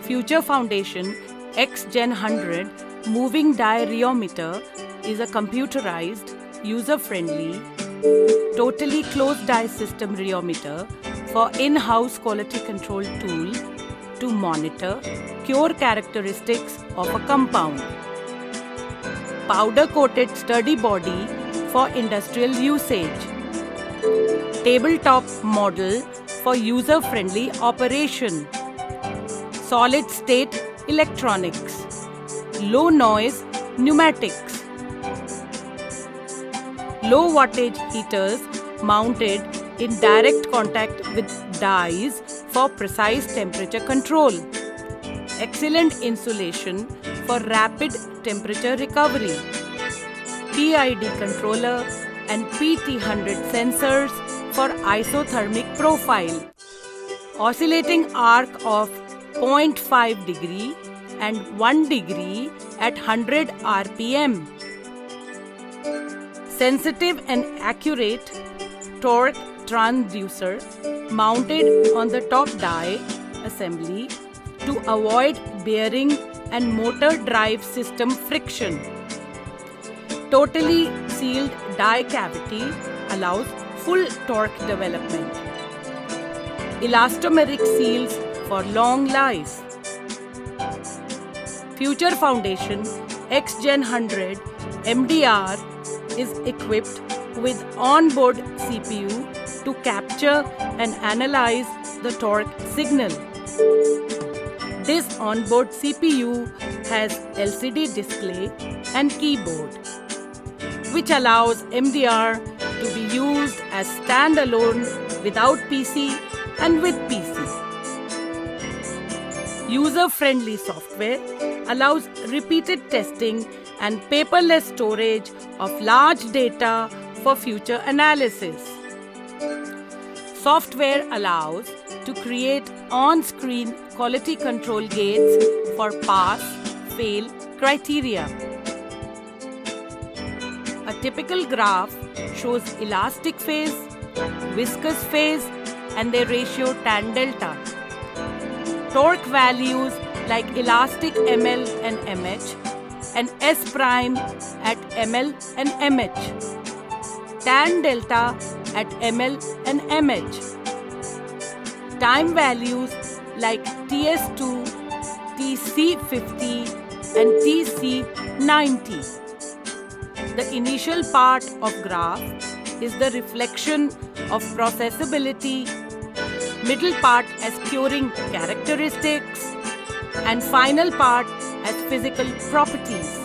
Future Foundation X-Gen 100 moving die rheometer is a computerized, user-friendly, totally closed die system rheometer for in-house quality control tool to monitor cure characteristics of a compound. Powder-coated sturdy body for industrial usage. Tabletop model for user-friendly operation. Solid-state electronics. Low-noise pneumatics. Low-wattage heaters mounted in direct contact with dies for precise temperature control. Excellent insulation for rapid temperature recovery. PID controller and PT100 sensors for isothermic profile. Oscillating arc of 0.5 degree and 1 degree at 100 RPM. Sensitive and accurate torque transducer mounted on the top die assembly to avoid bearing and motor drive system friction. Totally sealed die cavity allows full torque development. Elastomeric seals for long life. Future Foundation X-Gen 100 MDR is equipped with onboard CPU to capture and analyze the torque signal. This onboard CPU has LCD display and keyboard, which allows MDR to be used as standalone without PC and with PC. User-friendly software allows repeated testing and paperless storage of large data for future analysis. Software allows to create on-screen quality control gates for pass-fail criteria. A typical graph shows elastic phase, viscous phase, and their ratio tan delta. Torque values like elastic ml and mh and S prime at ml and mh. Tan delta at ml and mh. Time values like TS2, TC50 and TC90. The initial part of graph is the reflection of processability, middle part as curing characteristics, and final part as physical properties.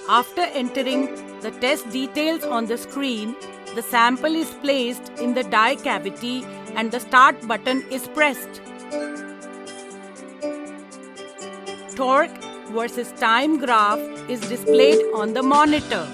After entering the test details on the screen, the sample is placed in the die cavity and the start button is pressed. Torque versus time graph is displayed on the monitor.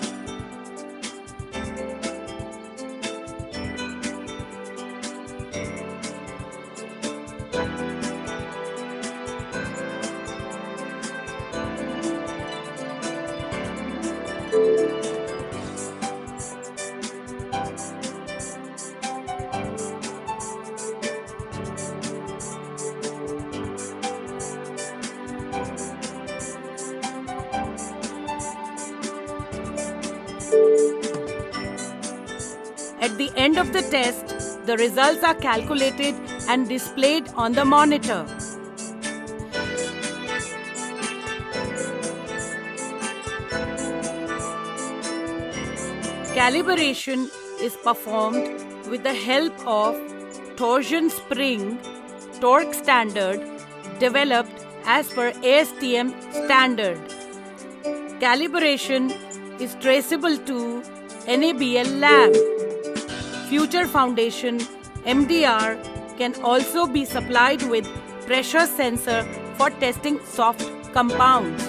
At the end of the test, the results are calculated and displayed on the monitor. Calibration is performed with the help of torsion spring torque standard developed as per ASTM standard. Calibration is traceable to NABL lab. Future Foundation MDR can also be supplied with pressure sensor for testing soft compounds.